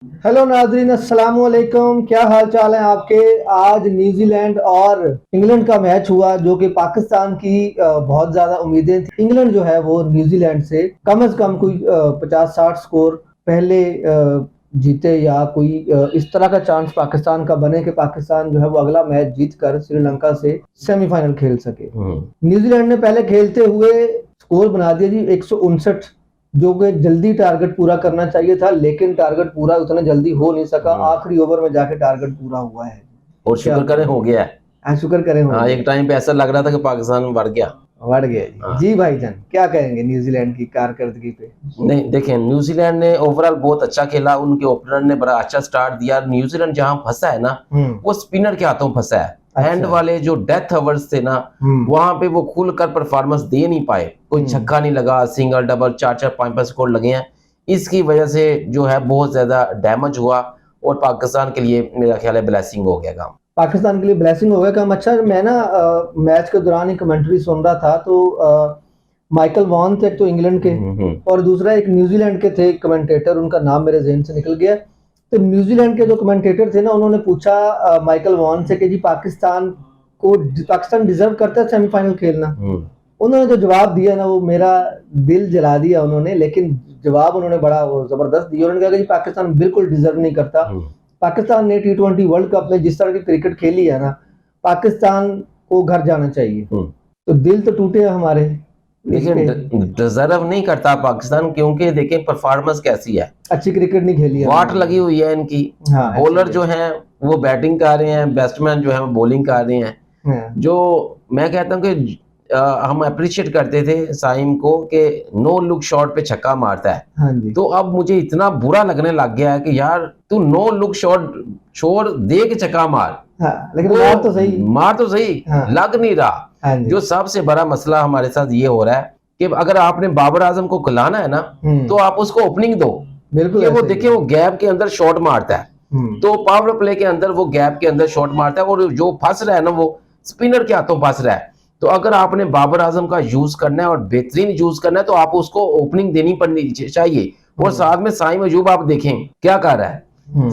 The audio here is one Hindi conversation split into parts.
हेलो नाजरीन, अस्सलाम वालेकुम। क्या हाल चाल है आपके। आज न्यूजीलैंड और इंग्लैंड का मैच हुआ जो कि पाकिस्तान की बहुत ज्यादा उम्मीदें थी। इंग्लैंड जो है वो न्यूजीलैंड से कम कोई 50-60 स्कोर पहले जीते या कोई इस तरह का चांस पाकिस्तान का बने कि पाकिस्तान जो है वो अगला मैच जीत कर श्रीलंका से सेमीफाइनल खेल सके। न्यूजीलैंड ने पहले खेलते हुए स्कोर बना दिया जी 159, जो कि जल्दी टारगेट पूरा करना चाहिए था, लेकिन टारगेट पूरा उतना जल्दी हो नहीं सका। आखिरी ओवर में जाके टारगेट पूरा हुआ है और शुक्र करें हो गया है। शुक्र करें हो हाँ, गया। एक टाइम पे ऐसा लग रहा था कि पाकिस्तान बढ़ गया। बढ़ गया जी। हाँ। जी भाईजान, क्या कहेंगे न्यूजीलैंड की कारकर्दगी पे। नहीं, देखें, न्यूजीलैंड ने ओवरऑल बहुत अच्छा खेला। उनके ओपनर ने बड़ा अच्छा स्टार्ट दिया। न्यूजीलैंड जहां फंसा है ना, वो स्पिनर के हाथों फंसा है। एंड वाले जो डेथ ओवर्स थे ना, वहां पे वो खुलकर परफॉर्मेंस दे नहीं पाए। कोई छक्का नहीं लगा, सिंगल डबल 4-4 5-5 स्कोर लगे हैं। इसकी वजह से जो है बहुत ज्यादा डैमेज हुआ और पाकिस्तान के लिए मेरा ख्याल है ब्लेसिंग हो गया काम। पाकिस्तान के लिए ब्लेसिंग हो गया काम। अच्छा, मैं ना मैच के दौरान ही कमेंट्री सुन रहा था तो माइकल वॉन थे एक तो इंग्लैंड के, और दूसरा एक न्यूजीलैंड के थे कमेंटेटर, उनका नाम मेरे ज़हन से निकल गया। तो न्यूजीलैंड के जो कमेंटेटर थे ना, उन्होंने पूछा माइकल वॉन से कि जी पाकिस्तान डिजर्व करता है सेमीफाइनल खेलना। उन्होंने जो जवाब दिया ना, वो मेरा दिल जला दिया उन्होंने, लेकिन जवाब उन्होंने बड़ा वो जबरदस्त दिया। उन्होंने कहा कि जी पाकिस्तान बिल्कुल डिजर्व नहीं करता। पाकिस्तान ने T20 वर्ल्ड कप में जिस तरह की क्रिकेट खेली है ना, पाकिस्तान को घर जाना चाहिए। तो दिल तो टूटे हमारे, लेकिन डिजर्व नहीं करता पाकिस्तान, क्योंकि देखें परफॉर्मेंस कैसी है। अच्छी क्रिकेट नहीं खेली है, वाट लगी हुई है इनकी। हाँ, बॉलर जो हैं वो बैटिंग कर रहे हैं, बैट्समैन जो है वो बॉलिंग कर रहे हैं। हाँ, जो मैं कहता हूँ कि हम अप्रिशिएट करते थे साइम को कि नो लुक शॉट पे छक्का मारता है। हाँ जी। तो अब मुझे इतना बुरा लगने लग गया है कि यार तू नो लुक शॉट छोड़ दे के छक्का मार। हाँ, लेकिन मार तो सही। मार तो सही, हाँ, लग नहीं रहा। हाँ जी। जो सबसे बड़ा मसला हमारे साथ ये हो रहा है कि अगर आपने बाबर आजम को खिलाना है ना, तो आप उसको ओपनिंग दो। बिल्कुल, कि वो ऐसे ही देखिए वो गैप के अंदर शॉट मारता है। तो पावर प्ले के अंदर वो गैप के अंदर शॉट मारता है और जो फंस रहा है ना, वो स्पिनर के हाथों फंस रहा है। तो अगर आपने बाबर आजम का यूज करना है और बेहतरीन यूज करना है, तो आप उसको ओपनिंग देनी पड़नी चाहिए। और साथ में साइम अयूब आप देखें क्या कर रहा है।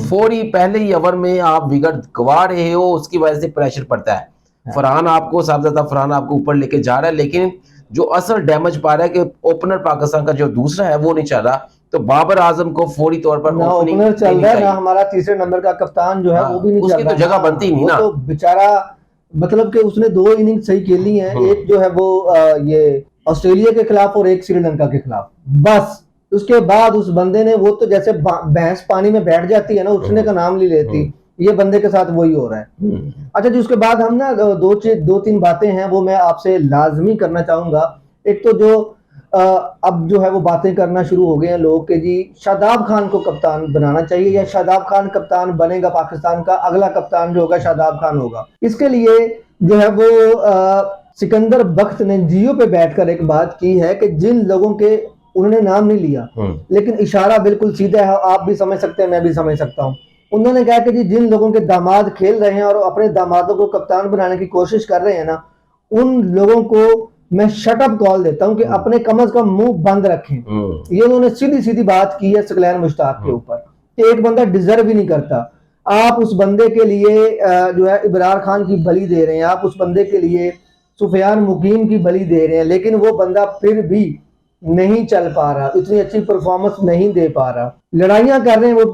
फौरी पहले ही ओवर में आप विकेट गवा रहे हो, उसकी वजह से प्रेशर पड़ता है। फरहान आपको साहबजादा फरहान आपको ऊपर लेके जा रहा है, लेकिन जो असल डैमेज पा रहा है कि ओपनर पाकिस्तान का जो दूसरा है वो नहीं चल रहा। तो बाबर आजम को फौरी तौर पर ना ओपनिंग ओपनर चल देनी रहा है, ना चाहिए। हमारा तीसरे नंबर का कप्तान जो है वो भी नहीं चल उसकी रहा तो जगह ना। बनती नहीं वो ना। तो बेचारा, मतलब कि उसने 2 इनिंग सही खेली हैं। एक जो है वो ये ऑस्ट्रेलिया के खिलाफ और एक श्रीलंका के खिलाफ, बस। उसके बाद उस बंदे ने, वो तो जैसे भैंस पानी में बैठ जाती है ना, उठने का नाम नहीं लेती, ये बंदे के साथ वही हो रहा है। अच्छा जी, उसके बाद हम ना दो तीन बातें हैं वो मैं आपसे लाजमी करना चाहूंगा। एक तो जो अब जो है वो बातें करना शुरू हो गए हैं लोग कि जी शादाब खान को कप्तान बनाना चाहिए, या शादाब खान कप्तान बनेगा पाकिस्तान का, अगला कप्तान जो होगा शादाब खान होगा। इसके लिए जो है वो सिकंदर बख्त ने जियो पे बैठकर एक बात की है कि जिन लोगों के, उन्होंने नाम नहीं लिया, लेकिन इशारा बिल्कुल सीधा है, आप भी समझ सकते हैं, मैं भी समझ सकता हूँ। उन्होंने कहा कि जी जिन लोगों के दामाद खेल रहे हैं और अपने दामादों को कप्तान बनाने की कोशिश कर रहे हैं ना, उन लोगों को मैं शटअप कॉल देता हूं कि अपने कम से कम मुंह बंद रखें। ये उन्होंने सीधी सीधी बात की है सकलैन मुश्ताक के ऊपर कि एक बंदा डिजर्व ही नहीं करता। आप उस बंदे के लिए जो है इब्रार खान की बलि दे रहे हैं, आप उस बंदे के लिए सुफियान मुकीम की बलि दे रहे हैं, लेकिन वो बंदा फिर भी नहीं चल पा रहा, इतनी अच्छी परफॉर्मेंस नहीं दे पा रहा। लड़ाइयां कर रहे हैं वो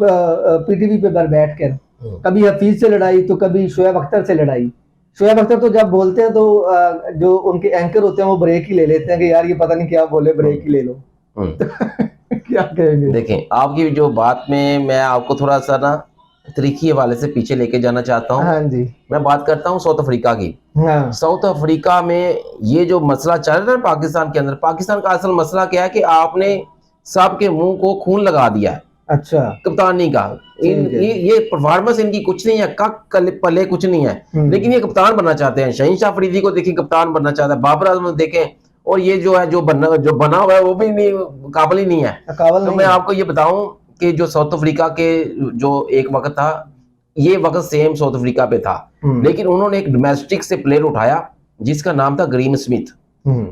पीटीवी पे बैठ कर, कभी हफीज से लड़ाई तो कभी शोएब अख्तर से लड़ाई। शोएब अख्तर तो जब बोलते हैं तो जो उनके एंकर होते हैं वो ब्रेक ही ले लेते हैं कि यार ये पता नहीं क्या बोले, ब्रेक ही ले लो। क्या कहेंगे। देखें, आपकी जो बात में मैं आपको थोड़ा सा ना तरीकी हवाले से पीछे लेके जाना चाहता हूँ। हाँ जी। मैं बात करता हूँ साउथ अफ्रीका की। हाँ। साउथ अफ्रीका में ये जो मसला चल रहा है पाकिस्तान के अंदर, पाकिस्तान का असल मसला क्या है कि आपने सबके मुंह को खून लगा दिया है। अच्छा। कप्तानी का ये परफॉर्मेंस इनकी कुछ नहीं है, कक पले कुछ नहीं है, लेकिन ये कप्तान बनना चाहते हैं। शहीन शाह अफरीदी को देखिए कप्तान बनना चाहता है, बाबर आजम देखें, और ये जो है जो बना हुआ है वो भी नहीं, काबिल ही नहीं है। तो मैं आपको ये बताऊं कि जो साउथ अफ्रीका के जो एक वक्त था, ये वक्त सेम साउथ अफ्रीका पे था, लेकिन उन्होंने एक डोमेस्टिक से प्लेयर उठाया जिसका नाम था ग्रीम स्मिथ।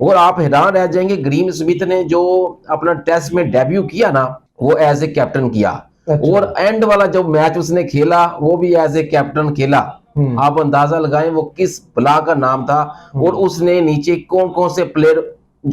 और आप हैरान रह जाएंगे, ग्रीम स्मिथ ने जो अपना टेस्ट में डेब्यू किया ना, वो एज ए कैप्टन किया। अच्छा। और एंड वाला जो मैच उसने खेला वो भी एज ए कैप्टन खेला। आप अंदाजा लगाएं वो किस बला का नाम था, और उसने नीचे कौन कौन से प्लेयर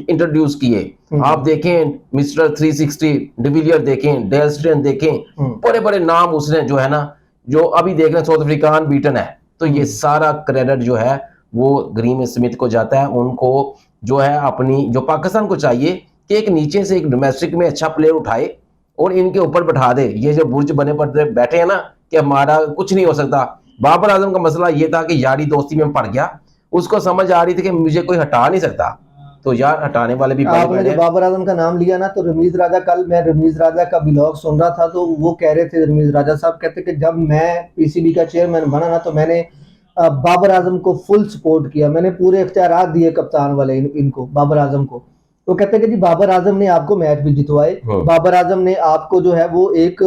इंट्रोड्यूस किए। आप देखें मिस्टर 360 डिविलियर देखें, डेल स्टेन देखें, बड़े बड़े नाम उसने जो है ना, जो अभी देख रहे हैं साउथ अफ्रीकान बीटन है। तो ये सारा क्रेडिट जो है वो ग्रीम स्मिथ को जाता है। उनको जो है अपनी, जो पाकिस्तान को चाहिए कि एक नीचे से एक डोमेस्टिक में अच्छा प्लेयर उठाए और इनके ऊपर बैठा दे। ये जो बुर्ज बने पर बैठे हैं ना कि हमारा कुछ नहीं हो सकता। बाबर आजम का मसला ये था कि यारी दोस्ती में पड़ गया, उसको समझ आ रही थी कि मुझे कोई हटा नहीं सकता, तो यार हटाने वाले भी बड़े आपने जो बाबर आजम का नाम लिया ना, तो रमीज राजा, कल मैं रमीज राजा का ब्लॉग सुन रहा था, तो वो कह रहे थे, रमीज राजा साहब कहते कि जब मैं पीसीबी का चेयरमैन बना ना, तो मैंने बाबर आजम को फुल सपोर्ट किया, मैंने पूरे इख्तियारात दिए कप्तान वाले इनको बाबर आजम को। तो कहते कि जी बाबर आजम ने आपको मैच भी जितवाए, बाबर आजम ने आपको जो है वो एक,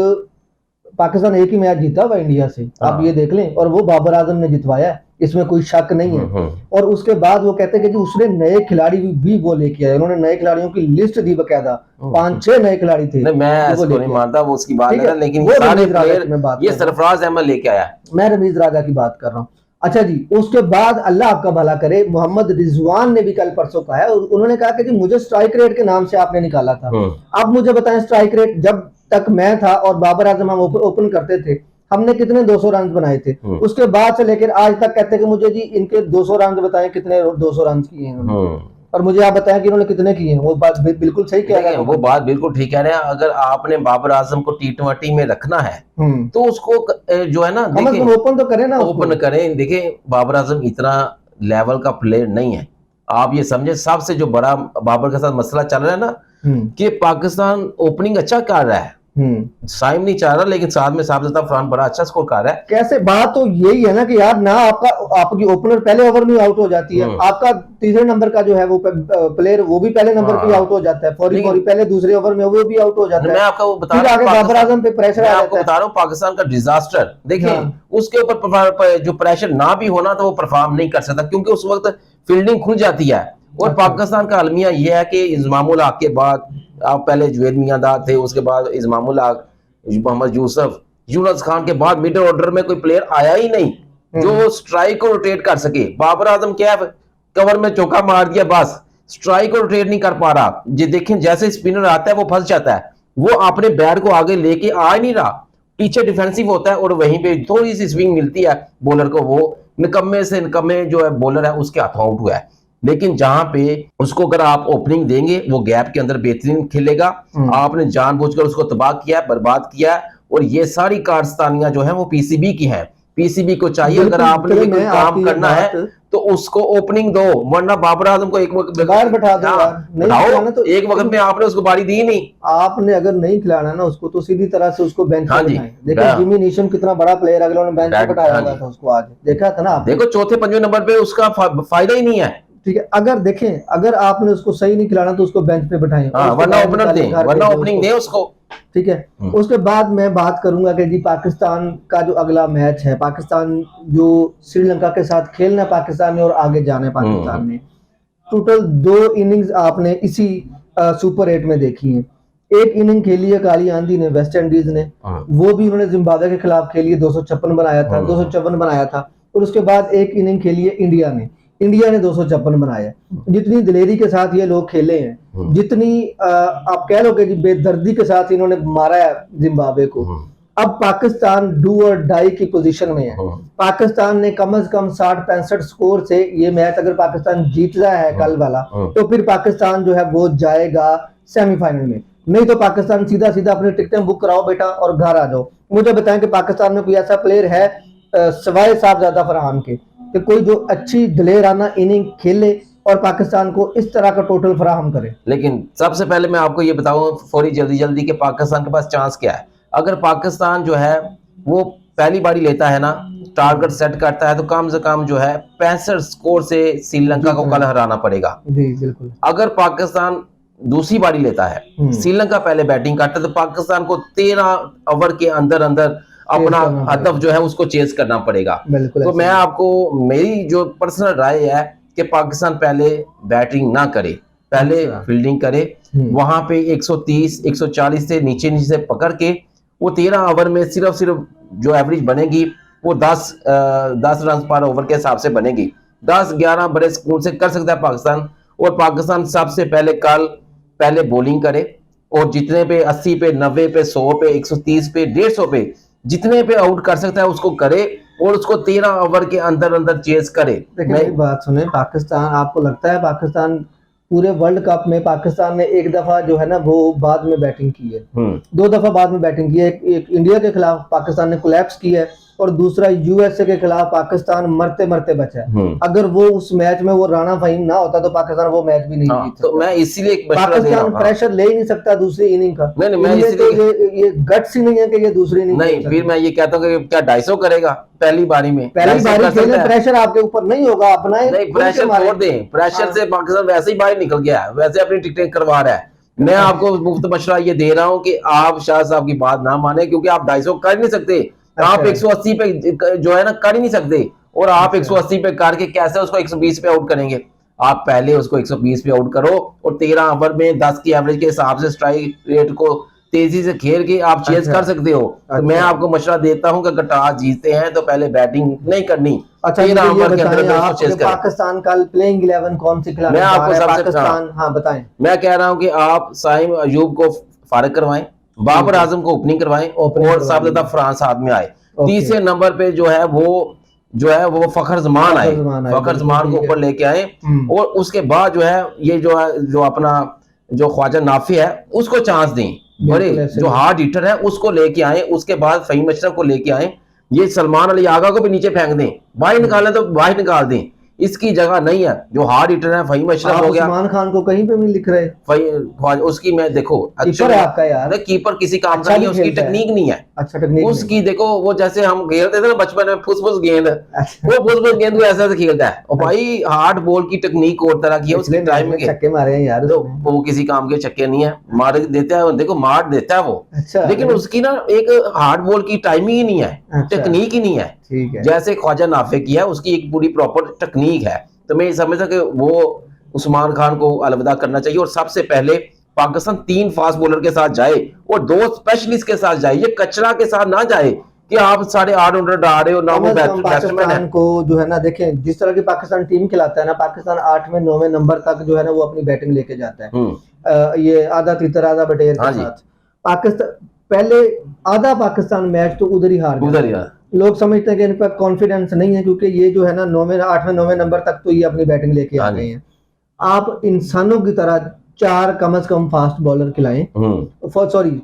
पाकिस्तान एक ही मैच जीता हुआ इंडिया से, आप ये देख लें, और वो बाबर आजम ने जितवाया, इसमें कोई शक नहीं है। और उसके बाद वो कहते हैं कि जी उसने नए खिलाड़ी भी वो लेके आए, उन्होंने नए खिलाड़ियों की लिस्ट दी बकायदा, 5-6 नए खिलाड़ी थे। नहीं, मैं इसको नहीं मानता, वो उसकी बात है, लेकिन वो सारे रमीज राजा की मैं प्लेयर बात ये सरफराज अहमद लेके आया, मैं रमीज राजा की बात कर रहा हूँ। अच्छा जी, उसके बाद अल्लाह आपका भला करे, मोहम्मद रिजवान ने भी कल परसों कहा है, उन्होंने कहा कि जी मुझे स्ट्राइक रेट के नाम से आपने निकाला था। अब मुझे बताएं, स्ट्राइक रेट जब तक मैं था और बाबर आजम हम ओपन करते थे, हमने कितने 200 रन बनाए थे। उसके बाद से लेकर आज तक कहते हैं कि मुझे जी इनके 200 रन बताएं, कितने 200 रन किए हैं उन्होंने, और मुझे आप बताएं कि उन्होंने कितने किए हैं। वो बात बिल्कुल सही कह रहे हैं, वो बात बिल्कुल ठीक कह रहे हैं। अगर आपने बाबर आजम को T20 में रखना है तो उसको जो है ना, देखिए ओपन तो करें ना, ओपन करें। देखिए बाबर आजम इतना लेवल का प्लेयर नहीं है। आप ये समझे, सबसे जो बड़ा बाबर के साथ मसला चल रहा है ना, कि पाकिस्तान ओपनिंग अच्छा कर रहा है, साइम नहीं चाह रहा, लेकिन साथ में साबित फरहान बड़ा अच्छा स्कोर कर रहा है। कैसे, बात तो यही है ना कि यार ना आपकी ओपनर पहले ओवर में आउट हो जाती है, आपका तीसरे नंबर का जो है वो प्लेयर वो भी पहले नंबर पे आउट हो जाता है, फौरी पहले दूसरे ओवर में वो भी आउट हो जाता है। मैं आपको बता रहा हूं, बाबर आजम पे प्रेशर आ आपको बता रहा हूं पाकिस्तान का डिजास्टर। देखिए उसके ऊपर जो प्रेशर ना भी होना तो वो परफॉर्म नहीं कर सकता, क्योंकि उस वक्त फील्डिंग खुल जाती है। और पाकिस्तान का अलमिया यह है कि इंजमामुल हक के बाद, आप पहले जुवेद मियांदाद थे, उसके बाद इंजमामुल हक, मोहम्मद यूसुफ, यूनुस खान के बाद मिडिल ऑर्डर में कोई प्लेयर आया ही नहीं जो स्ट्राइक को रोटेट कर सके। बाबर आजम क्या है, कवर में चौका मार दिया बस, स्ट्राइक को रोटेट नहीं कर पा रहा। ये देखें जैसे स्पिनर आता है वो फंस जाता है, वो अपने बैट को आगे लेके आ नहीं रहा, पीछे डिफेंसिव होता है और वहीं पे थोड़ी सी स्विंग मिलती है बॉलर को, वो निकम्मे से निकम्मे जो है बॉलर है उसके हाथों आउट हुआ है। लेकिन जहां पे उसको अगर आप ओपनिंग देंगे वो गैप के अंदर बेहतरीन खेलेगा। आपने जानबूझकर उसको तबाह किया, बर्बाद किया, और ये सारी कारस्तानियां जो है वो पीसीबी की हैं। पीसीबी को चाहिए अगर आपने ये कोई काम करना है तो उसको ओपनिंग दो, वरना बाबर आजम को एक वक्त बाहर बैठा दो यार, नहीं तो एक वक्त में आपने उसको बारी दी नहीं। आपने अगर नहीं खिलाना ना उसको तो सीधी तरह से उसको बेंच पे बिठाएं। देखो जिमी नीशम कितना बड़ा प्लेयर, अगले ने बेंच पे बिठाया हुआ था उसको, आज देखा था ना आप। देखो चौथे पंजवें नंबर पे उसका फायदा ही नहीं है। ठीक है, अगर देखें अगर आपने उसको सही नहीं खिलाना तो उसको बेंच पे बिठाएं, वरना ओपनर दें, वरना ओपनिंग दें उसको। ठीक है, उसके बाद मैं बात करूंगा कि जी पाकिस्तान का जो अगला मैच है, पाकिस्तान जो श्रीलंका के साथ खेलना है पाकिस्तान ने और आगे जाना है पाकिस्तान ने। टोटल 2 इनिंग्स आपने इसी सुपर 8 में देखी है। एक इनिंग खेली है काली आंधी ने, वेस्ट इंडीज ने, वो भी उन्होंने जिम्बाब्वे के खिलाफ खेली है, 256 बनाया था, 254 बनाया था। और उसके बाद एक इनिंग खेली है इंडिया ने 256 बनाया। जितनी दिलेरी के साथ ये लोग खेले हैं, जितनी आप कह लो कि बेदर्दी के साथ इन्होंने मारा है जिम्बाब्वे को, अब पाकिस्तान डू और डाई की पोजीशन में है। पाकिस्तान ने कम से कम 60-65 स्कोर से ये मैच अगर पाकिस्तान जीत रहा है कल वाला, तो फिर पाकिस्तान जो है वो जाएगा सेमीफाइनल में। नहीं तो पाकिस्तान सीधा सीधा अपनी टिकटें बुक कराओ बेटा और घर आ जाओ। मुझे बताएं कि पाकिस्तान में कोई ऐसा प्लेयर है सवाए साहबजादा फरहान के कि कोई जो अच्छी दिलेराना इनिंग खेले और पाकिस्तान को इस तरह का टोटल फराहम करे। लेकिन सबसे पहले मैं आपको ये बताऊं फौरी जल्दी कि पाकिस्तान के पास चांस क्या है। अगर पाकिस्तान जो है वो पहली बारी लेता है ना, टारगेट सेट करता है, तो कम से कम जो है 65 स्कोर से श्रीलंका को कल हराना पड़ेगा। जी बिल्कुल। अगर पाकिस्तान दूसरी बारी लेता है, श्रीलंका पहले बैटिंग करता है, तो पाकिस्तान को 13 ओवर के अंदर अपना हदफ जो है उसको चेस करना पड़ेगा। तो मैं आपको, मेरी जो पर्सनल राय है कि पाकिस्तान पहले बैटिंग ना करे, पहले फील्डिंग करे, वहां पे 130 140 से नीचे पकड़ के वो 13 ओवर में सिर्फ जो एवरेज बनेगी वो 10 रन पर ओवर के हिसाब से बनेगी। 10-11 बड़े सुकून से कर सकता है पाकिस्तान। और पाकिस्तान सबसे पहले बॉलिंग करे और जितने पे 80 पे 90 पे 100 पे 130 पे 150 पे जितने पे आउट कर सकता है उसको करे और उसको 13 ओवर के अंदर अंदर चेस करे। देखिए मेरी बात सुने, पाकिस्तान, आपको लगता है पाकिस्तान पूरे वर्ल्ड कप में पाकिस्तान ने एक दफा जो है ना वो बाद में बैटिंग की है, 2 दफा बाद में बैटिंग की है। एक इंडिया के खिलाफ पाकिस्तान ने कोलैप्स किया है और दूसरा यूएसए के खिलाफ पाकिस्तान मरते मरते बचा है। अगर वो उस मैच में वो राणा फहीम ना होता तो पाकिस्तान वो मैच भी नहीं जीत सकता। तो मैं इसीलिए पाकिस्तान प्रेशर ले ही नहीं सकता दूसरी इनिंग का। नहीं, मैं इसीलिए तो ये गट्स ही नहीं है कि ये दूसरी इनिंग नहीं। फिर मैं ये कहता हूँ कि क्या 250 करेगा पहली बारी में? पहली बारी खेले, प्रेशर आपके ऊपर नहीं होगा, अपना नहीं, प्रेशर छोड़ दें। प्रेशर से पाकिस्तान वैसे ही बाहर निकल गया है, वैसे अपनी टिकटें करवा रहा है। मैं आपको मुफ्त मशवरा ये दे रहा हूँ कि आप शाह साहब की बात ना माने, क्योंकि आप 250 कर नहीं सकते। आप 180 पे जो है ना कर ही नहीं सकते, और आप 180 पे करके कैसे उसको 120 पे आउट करेंगे? आप पहले उसको 120 पे आउट करो और 13 ओवर में 10 की एवरेज के हिसाब से स्ट्राइक रेट को तेजी से खेल के आप चेज कर सकते हो। तो मैं आपको मशवरा देता हूं कि अगर टॉस जीतते हैं तो पहले बैटिंग नहीं करनी। अच्छा, ये पाकिस्तान का प्लेइंग 11 कौन सी खिलाड़ी? मैं आपको पाकिस्तान, हाँ बताएं। मैं कह रहा हूं कि आप साइम अयूब को फारिग करवाएं, बाबर आजम को ओपनिंग करवाएं और साबिता फरहान साथ में आए। तीसरे नंबर पे जो है वो फखर जमान आए, फखर जमान को ऊपर लेके आए। और उसके बाद जो है ये जो अपना जो ख्वाजा नाफी है उसको चांस दें, बड़े जो हार्ड हिटर है उसको लेके आए। उसके बाद फहीम अशरफ को लेके आए, ये सलमान अली आगा को भी नीचे फेंक दें, बाहर निकालें तो बाहर निकाल दें, इसकी जगह नहीं है। जो हार्ड हिटर है फहीम अशरफ हो गया। उस्मान खान को कहीं पे नहीं लिख रहे, उसकी मैं देखो कीपर है आपका यार, कीपर किसी काम का नहीं है, उसकी टेक्निक नहीं है। अच्छा, टेक्निक उसकी देखो वो जैसे हम खेलते थे ना बचपन में फुस गेंद, वो फुस गेंद को ऐसे खेलता है। और भाई हार्ड बॉल की टेक्निक और तरह की है, उसके टाइम में छक्के मारे हैं यार, तो वो किसी काम के छक्के नहीं है, मार देता है, देखो मार देता है वो। अच्छा, लेकिन उसकी ना एक हार्ड बॉल की टाइमिंग ही नहीं है, टेक्निक ही नहीं है। ठीक है, जैसे ख्वाजा नाफे की है उसकी एक पूरी प्रॉपर टेक्निक है। तो मैं समझता कि वो उस्मान खान को अलविदा करना चाहिए और सबसे पहले पाकिस्तान 3 फास्ट बॉलर के साथ जाए और 2 स्पेशलिस्ट के साथ जाए। ये कचरा के साथ ना जाए कि आप 8.5 रन आ रहे हो ना, वो बैट्समैन है को जो है ना, देखें जिस तरह की पाकिस्तान टीम खिलाता है ना, पाकिस्तान 8वें 9वें नंबर तक जो है ना वो अपनी बैटिंग लेके जाता है। ये आधा तीतर आधा बटेर के साथ पाकिस्तान पहले आधा पाकिस्तान मैच तो उधर ही हार गया। लोग समझते हैं कि इन पर कॉन्फिडेंस नहीं है क्योंकि ये जो है ना 9वें 8वें 9वें नंबर तक तो ये अपनी बैटिंग लेके आ गए हैं। आप इंसानों की तरह 4 कम से कम फास्ट बॉलर खिलाएं,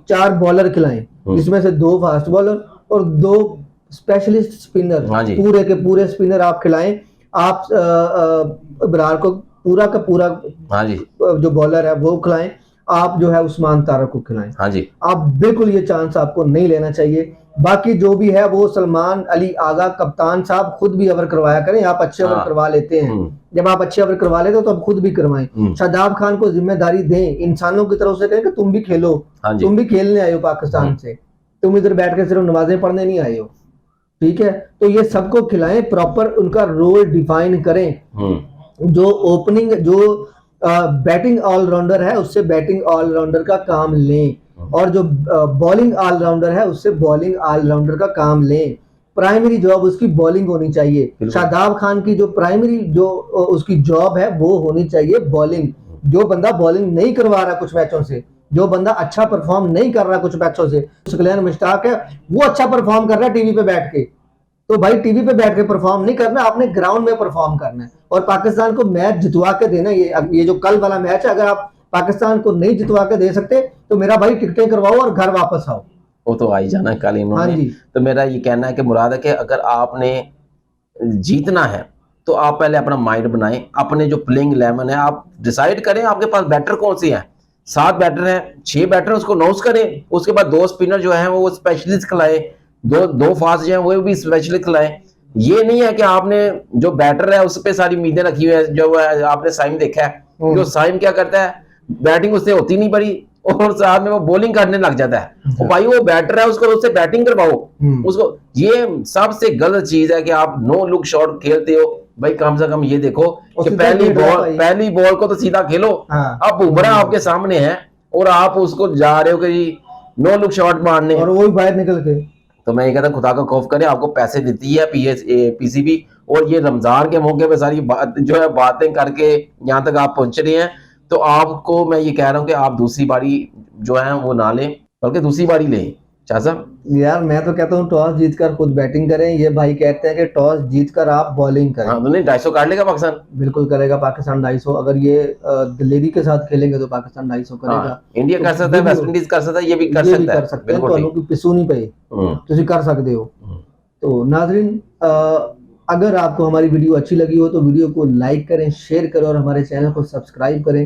4 बॉलर खिलाएं, जिसमें से 2 फास्ट बॉलर और 2 स्पेशलिस्ट स्पिनर, पूरे के पूरे स्पिनर आप खिलाएं। आप इब्रार को पूरा का पूरा जो बॉलर है वो खिलाएं, आप जो है उस्मान तारक को खिलाएं। आप बिल्कुल ये चांस आपको नहीं लेना चाहिए। बाकी जो भी है वो सलमान अली आगा कप्तान साहब खुद भी ओवर करवाया करें। आप अच्छे ओवर करवा लेते हैं, जब आप अच्छे ओवर करवा लेते हो तो आप खुद भी करवाएं। शादाब खान को जिम्मेदारी दें, इंसानों की तरफ से कहें कि तुम भी खेलो, तुम भी खेलने आए हो पाकिस्तान से, तुम इधर बैठ के सिर्फ नमाजें पढ़ने नहीं आए हो, ठीक है? तो ये सबको खिलाएं, प्रॉपर उनका रोल डिफाइन करें। जो ओपनिंग जो बैटिंग ऑलराउंडर है उससे बैटिंग ऑलराउंडर का काम लें, और जो बॉलिंग ऑलराउंडर है उससे बॉलिंग ऑलराउंडर का काम लें। प्राइमरी जॉब उसकी बॉलिंग होनी चाहिए। शादाब खान की जो प्राइमरी जो उसकी जॉब है वो होनी चाहिए बॉलिंग। जो बंदा बॉलिंग नहीं करवा रहा कुछ मैचों से, जो बंदा अच्छा परफॉर्म नहीं कर रहा कुछ मैचों से, सुकलैन मुश्ताक है वो अच्छा परफॉर्म कर रहा है टीवी पे बैठ के, तो भाई टीवी पे बैठ के परफॉर्म नहीं करना, आपने ग्राउंड में परफॉर्म करना है और पाकिस्तान को मैच जितवा के देना। ये जो कल वाला मैच है, अगर आप पाकिस्तान को नहीं जितवा के दे सकते तो मेरा भाई टिकटें करवाओ और घर वापस आओ। वो तो आ ही जाना है कल इन्होंने। तो मेरा ये कहना है कि मुराद है कि अगर आपने जीतना है तो आप पहले अपना माइंड बनाएं, अपने जो प्लेइंग 11 है आप डिसाइड करें, आपके पास बैटर कौन सी हैं। 7 बैटर हैं, 6 बैटर उसको नोस करें, उसके बाद 2 स्पिनर जो है वो स्पेशलिस्ट खिलाएं, दो फास्ट जो है वो भी स्पेशलिस्ट खिलाएं। ये नहीं है कि आपने जो बैटर है उस पर सारी उम्मीदें रखी हुई है। जो आपने साइम देखा है, जो साइम क्या करता है, बैटिंग उससे होती नहीं बड़ी और साथ में वो बॉलिंग करने लग जाता है। और भाई वो बैटर है उसको उससे बैटिंग करवाओ उसको। ये सबसे गलत चीज है कि आप नो लुक शॉट खेलते हो। भाई कम से कम ये देखो कि पहली बॉल को तो सीधा खेलो। अब बुमराह आपके सामने है और आप उसको जा रहे हो कि नो लुक शॉट मारने, और वो भी बाहर निकल के। तो मैं ये कहता हूँ खुदा का खौफ करें, आपको पैसे देती है पीसीबी, और ये रमजान के मौके पे सारी बात जो है बातें करके यहाँ तक आप पहुंच रहे हैं, तो आपको मैं ये कह रहा हूँ कि आप दूसरी बारी जो है वो ना लें, बल्कि दूसरी बारी लें शाह साहब। यार मैं तो कहता हूँ टॉस जीतकर खुद बैटिंग करें, ये भाई कहते हैं कि टॉस जीतकर आप बॉलिंग करें। हाँ, तो नहीं 250 काट लेगा पाकिस्तान। बिल्कुल करेगा पाकिस्तान 250, अगर ये दिलेरी के साथ खेलेंगे तो पाकिस्तान 250 करेगा। हाँ, इंडिया तो कर सकता है, वेस्ट इंडीज कर सकता है, ये भी कर ये भी सकता कर है, सकते हैं, बिल्कुल ਤੁਹਾਨੂੰ ठीक। की पिसू नहीं पे तुसी कर सकते हो। तो नाजरीन, अगर आपको हमारी वीडियो अच्छी लगी हो तो वीडियो को लाइक करें, शेयर करें और हमारे चैनल को सब्सक्राइब करें।